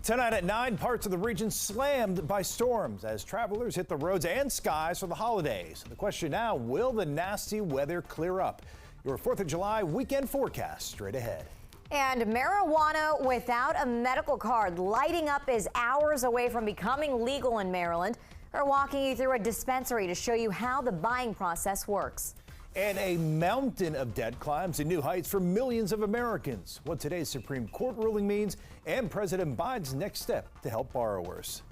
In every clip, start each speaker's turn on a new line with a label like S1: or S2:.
S1: Tonight at 9, parts of the region slammed by storms as travelers hit the roads and skies for the holidays. The question now, will the nasty weather clear up? Your 4th of July weekend forecast straight ahead.
S2: And marijuana without a medical card lighting up is hours away from becoming legal in Maryland. We're walking you through a dispensary to show you how the buying process works.
S1: And a mountain of debt climbs to new heights for millions of Americans. What today's Supreme Court ruling means and President Biden's next step to help borrowers.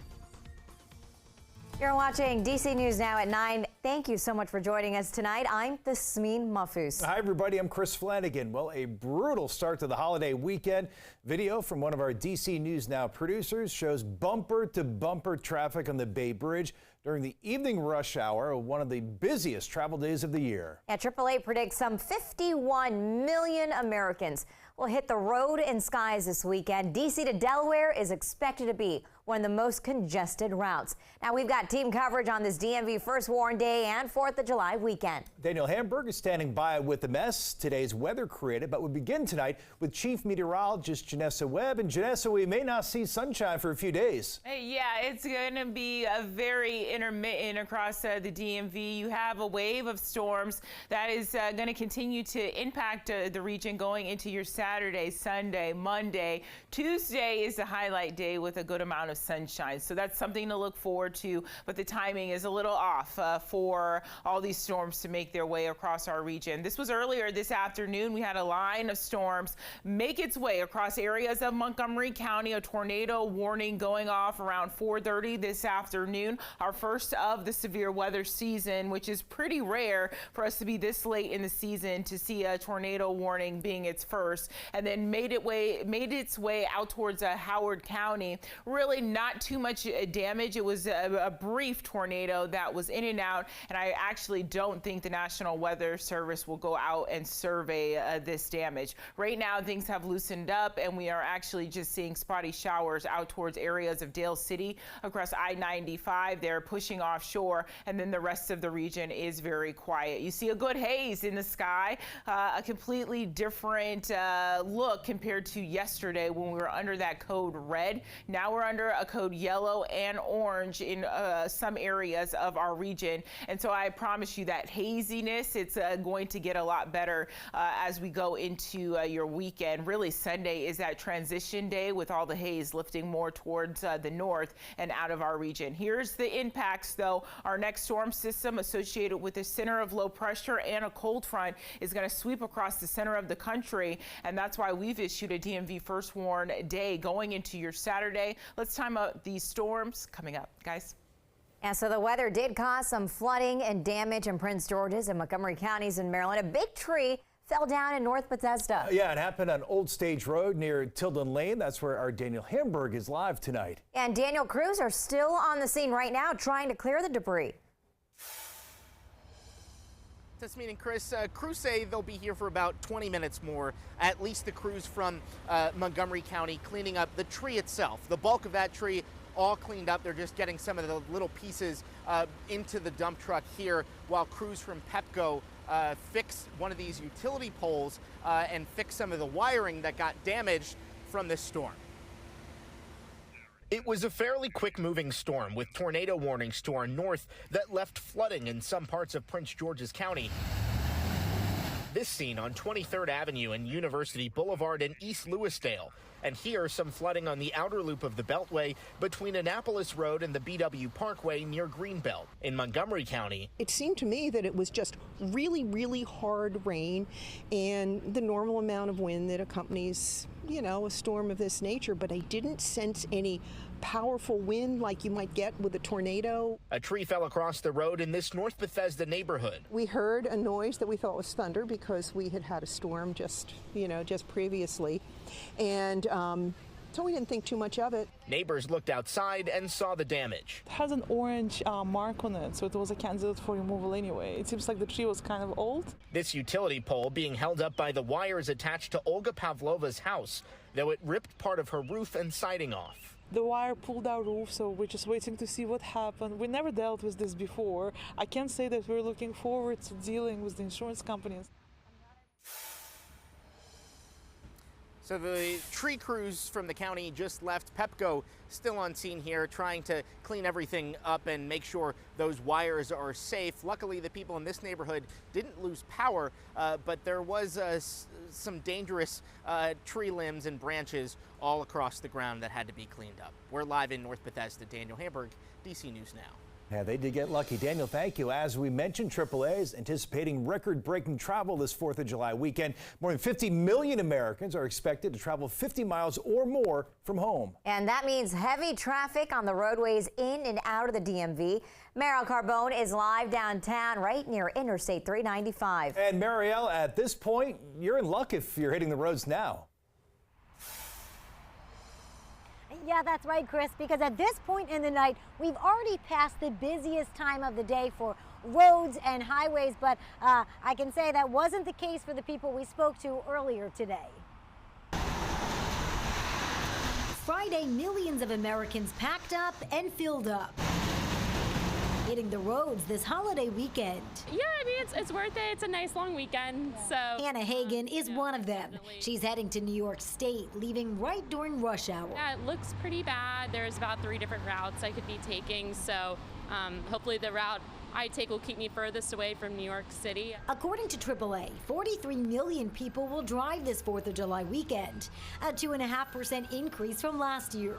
S2: You're watching DC News Now at 9. Thank you so much for joining us tonight. I'm Tasmin Mahfouz.
S1: Hi, everybody. I'm Chris Flanagan. Well, a brutal start to the holiday weekend. Video from one of our DC News Now producers shows bumper-to-bumper traffic on the Bay Bridge during the evening rush hour, one of the busiest travel days of the year.
S2: Yeah, AAA predicts some 51 million Americans will hit the road and skies this weekend. DC to Delaware is expected to be one of the most congested routes. Now, we've got team coverage on this DMV First Warn Day and 4th of July weekend.
S1: Daniel Hamburg is standing by with the mess today's weather created, but we begin tonight with Chief Meteorologist Janessa Webb. And Janessa, we may not see sunshine for a few days.
S3: Yeah, it's going to be a very intermittent across the DMV. You have a wave of storms that is going to continue to impact the region going into your Saturday, Sunday, Monday. Tuesday is the highlight day with a good amount of sunshine. So that's something to look forward to, but the timing is a little off for all these storms to make their way across our region. This was earlier this afternoon. We had a line of storms make its way across areas of Montgomery County, a tornado warning going off around 4:30 this afternoon. Our first of the severe weather season, which is pretty rare for us to be this late in the season to see a tornado warning being its first, and then made its way out towards Howard County. Really not too much damage. It was a brief tornado that was in and out, and I actually don't think the National Weather Service will go out and survey this damage. Right now, things have loosened up, and we are actually just seeing spotty showers out towards areas of Dale City across I-95. They're pushing offshore, and then the rest of the region is very quiet. You see a good haze in the sky, a completely different look compared to yesterday when we were under that code red. Now we're under a code yellow and orange in some areas of our region. And so I promise you that haziness, it's going to get a lot better as we go into your weekend. Really, Sunday is that transition day with all the haze lifting more towards the north and out of our region. Here's the impacts, though. Our next storm system associated with the center of low pressure and a cold front is going to sweep across the center of the country. And that's why we've issued a DMV First Warn Day going into your Saturday. Let's time out these storms coming up, guys.
S2: And so the weather did cause some flooding and damage in Prince George's and Montgomery counties in Maryland. A big tree fell down in North Bethesda.
S1: Yeah, it happened on Old Stage Road near Tilden Lane. That's where our Daniel Hamburg is live tonight.
S2: And Daniel crews are still on the scene right now trying to clear the debris.
S4: Tasmin and Chris, crews say they'll be here for about 20 minutes more, at least the crews from Montgomery County cleaning up the tree itself. The bulk of that tree all cleaned up. They're just getting some of the little pieces into the dump truck here while crews from Pepco fix one of these utility poles and fix some of the wiring that got damaged from this storm. It was a fairly quick-moving storm with tornado warnings to our north that left flooding in some parts of Prince George's County. This scene on 23rd Avenue and University Boulevard in East Lewisdale. And here, some flooding on the outer loop of the Beltway between Annapolis Road and the BW Parkway near Greenbelt. In Montgomery County,
S5: it seemed to me that it was just really, really hard rain and the normal amount of wind that accompanies, you know, a storm of this nature, but I didn't sense any powerful wind like you might get with a tornado.
S4: A tree fell across the road in this North Bethesda neighborhood.
S5: We heard a noise that we thought was thunder because we had had a storm just previously. And so we didn't think too much of it.
S4: Neighbors looked outside and saw the damage.
S6: It has an orange mark on it, so it was a candidate for removal anyway. It seems like the tree was kind of old.
S4: This utility pole being held up by the wires attached to Olga Pavlova's house, though it ripped part of her roof and siding off.
S6: The wire pulled our roof, so we're just waiting to see what happened. We never dealt with this before. I can't say that we're looking forward to dealing with the insurance companies.
S4: So the tree crews from the county just left. Pepco still on scene here, trying to clean everything up and make sure those wires are safe. Luckily, the people in this neighborhood didn't lose power, but there was some dangerous tree limbs and branches all across the ground that had to be cleaned up. We're live in North Bethesda. Daniel Hamburg, DC News Now.
S1: Yeah, they did get lucky. Daniel, thank you. As we mentioned, AAA is anticipating record-breaking travel this 4th of July weekend. More than 50 million Americans are expected to travel 50 miles or more from home.
S2: And that means heavy traffic on the roadways in and out of the DMV. Mariel Carbone is live downtown right near Interstate 395.
S1: And Mariel, at this point, you're in luck if you're hitting the roads now.
S7: Yeah, that's right, Chris, because at this point in the night, we've already passed the busiest time of the day for roads and highways, but I can say that wasn't the case for the people we spoke to earlier today. Friday, millions of Americans packed up and filled up, hitting the roads this holiday weekend.
S8: Yeah, I mean, it's worth it. It's a nice long weekend, so.
S7: Hannah Hagan is one of them. She's heading to New York State, leaving right during rush hour.
S8: Yeah, it looks pretty bad. There's about 3 different routes I could be taking, so hopefully the route I take will keep me furthest away from New York City.
S7: According to AAA, 43 million people will drive this 4th of July weekend, a 2.5% increase from last year.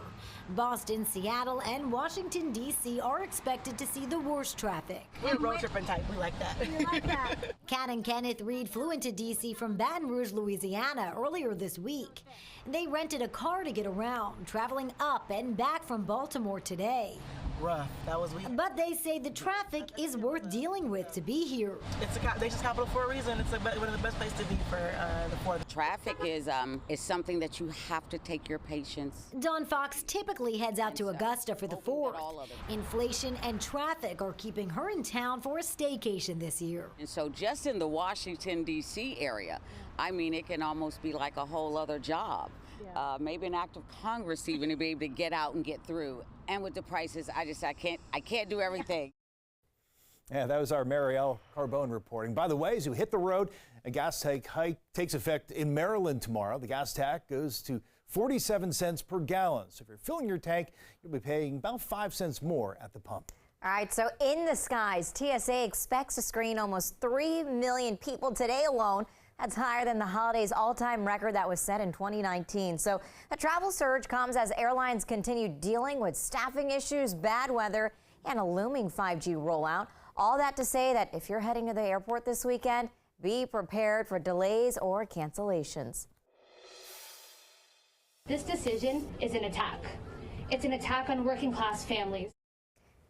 S7: Boston, Seattle, and Washington, D.C. are expected to see the worst traffic.
S9: We're road tripping type. We like that.
S7: We like that. Kat and Kenneth Reed flew into D.C. from Baton Rouge, Louisiana earlier this week. They rented a car to get around, traveling up and back from Baltimore today.
S9: Rough. That was weird.
S7: But they say the traffic is worth dealing with to be here.
S9: It's a nation's capital for a reason. It's one of the best places to be for the 4th.
S10: Traffic is something that you have to take your patience.
S7: Dawn Fox typically heads out to Augusta for the 4th. Inflation and traffic are keeping her in town for a staycation this year.
S10: And so just in the Washington, D.C. area, I mean, it can almost be like a whole other job. Maybe an act of Congress even to be able to get out and get through. And with the prices, I can't do everything.
S1: Yeah, that was our Mariel Carbone reporting. By the way, as you hit the road, a gas tank hike takes effect in Maryland tomorrow. The gas tax goes to 47 cents per gallon. So if you're filling your tank, you'll be paying about 5 cents more at the pump.
S2: All right, so in the skies, TSA expects to screen almost 3 million people today alone. That's higher than the holiday's all-time record that was set in 2019. So the travel surge comes as airlines continue dealing with staffing issues, bad weather, and a looming 5G rollout. All that to say that if you're heading to the airport this weekend, be prepared for delays or cancellations.
S11: This decision is an attack. It's an attack on working-class families.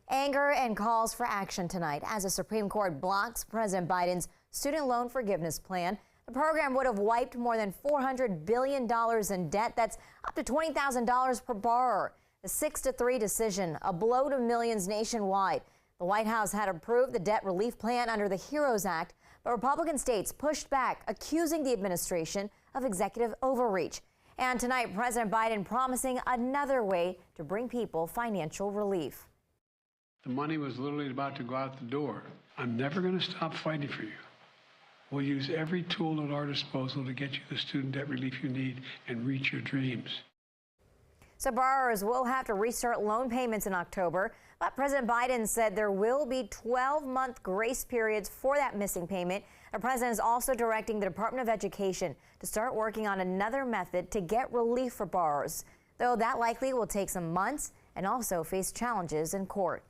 S2: Anger and calls for action tonight as the Supreme Court blocks President Biden's student loan forgiveness plan. The program would have wiped more than $400 billion in debt. That's up to $20,000 per borrower. The 6-3 decision, a blow to millions nationwide. The White House had approved the debt relief plan under the HEROES Act, but Republican states pushed back, accusing the administration of executive overreach. And tonight, President Biden promising another way to bring people financial relief.
S12: The money was literally about to go out the door. I'm never going to stop fighting for you. We'll use every tool at our disposal to get you the student debt relief you need and reach your dreams.
S2: So borrowers will have to restart loan payments in October, but President Biden said there will be 12-month grace periods for that missing payment. The president is also directing the Department of Education to start working on another method to get relief for borrowers, though that likely will take some months and also face challenges in court.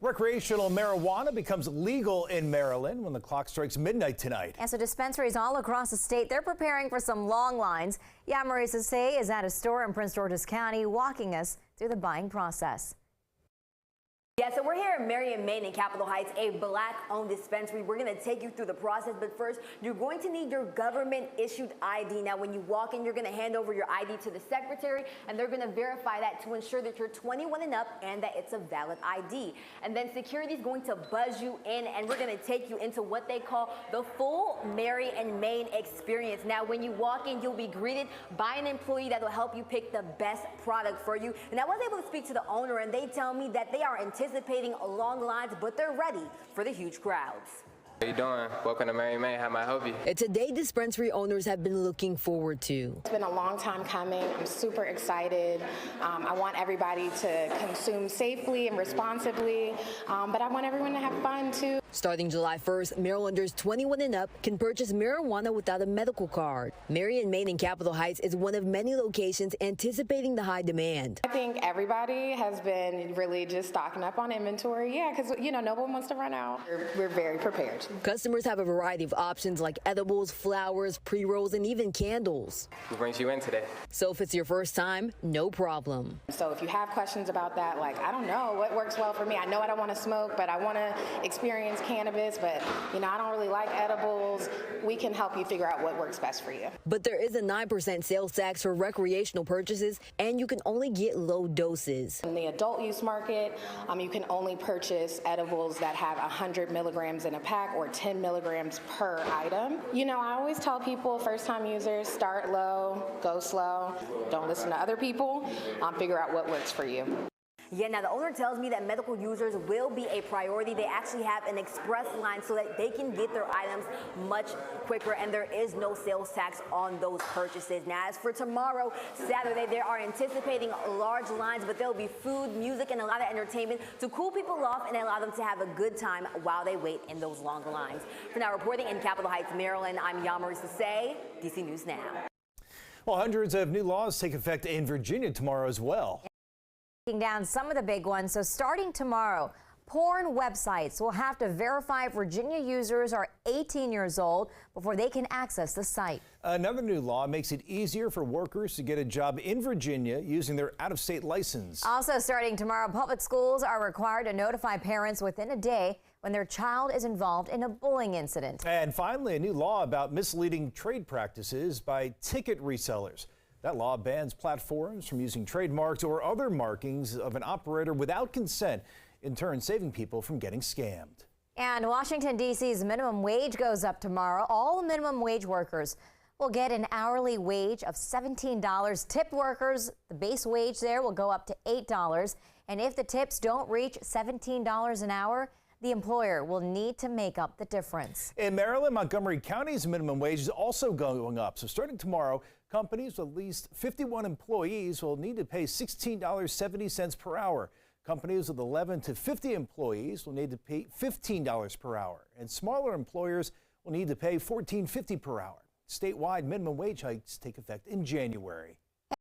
S1: Recreational marijuana becomes legal in Maryland when the clock strikes midnight tonight.
S2: And so dispensaries all across the state, they're preparing for some long lines. Yeah, Marisa Say is at a store in Prince George's County walking us through the buying process.
S13: Yeah, so we're here in Marion, Maine in Capitol Heights, a black-owned dispensary. We're going to take you through the process, but first, you're going to need your government-issued ID. Now, when you walk in, you're going to hand over your ID to the secretary, and they're going to verify that to ensure that you're 21 and up and that it's a valid ID. And then security is going to buzz you in, and we're going to take you into what they call the full Marion, Maine experience. Now, when you walk in, you'll be greeted by an employee that will help you pick the best product for you. And I was able to speak to the owner, and they tell me that they are anticipating long lines, but they're ready for the huge crowds.
S14: How you doing? Welcome to Mary May. How may I help you?
S15: It's a day dispensary owners have been looking forward to.
S16: It's been a long time coming. I'm super excited. I want everybody to consume safely and responsibly, but I want everyone to have fun too.
S15: Starting July 1st, Marylanders 21 and up can purchase marijuana without a medical card. Marion, Maine, and Capitol Heights is one of many locations anticipating the high demand.
S16: I think everybody has been really just stocking up on inventory. Yeah, because, no one wants to run out. We're very prepared.
S15: Customers have a variety of options like edibles, flowers, pre-rolls, and even candles.
S14: What brings you in today?
S15: So if it's your first time, no problem.
S16: So if you have questions about that, like, I don't know what works well for me. I know I don't want to smoke, but I want to experience cannabis, but, I don't really like edibles. We can help you figure out what works best for you.
S15: But there is a 9% sales tax for recreational purchases, and you can only get low doses.
S16: In the adult use market, you can only purchase edibles that have 100 milligrams in a pack or 10 milligrams per item. I always tell people, first-time users, start low, go slow, don't listen to other people, figure out what works for you.
S13: Yeah, now the owner tells me that medical users will be a priority. They actually have an express line so that they can get their items much quicker, and there is no sales tax on those purchases. Now, as for tomorrow, Saturday, they are anticipating large lines, but there'll be food, music, and a lot of entertainment to cool people off and allow them to have a good time while they wait in those long lines. For now, reporting in Capitol Heights, Maryland, I'm Yamari Sase, DC News Now.
S1: Well, hundreds of new laws take effect in Virginia tomorrow as well.
S2: Down some of the big ones. So starting tomorrow, porn websites will have to verify Virginia users are 18 years old before they can access the site.
S1: Another new law makes it easier for workers to get a job in Virginia using their out-of-state license.
S2: Also starting tomorrow, public schools are required to notify parents within a day when their child is involved in a bullying incident.
S1: And finally, a new law about misleading trade practices by ticket resellers. That law bans platforms from using trademarks or other markings of an operator without consent, in turn saving people from getting scammed.
S2: And Washington, D.C.'s minimum wage goes up tomorrow. All minimum wage workers will get an hourly wage of $17. Tipped workers, the base wage there will go up to $8. And if the tips don't reach $17 an hour, the employer will need to make up the difference.
S1: In Maryland, Montgomery County's minimum wage is also going up. So starting tomorrow, companies with at least 51 employees will need to pay $16.70 per hour. Companies with 11 to 50 employees will need to pay $15 per hour. And smaller employers will need to pay $14.50 per hour. Statewide minimum wage hikes take effect in January.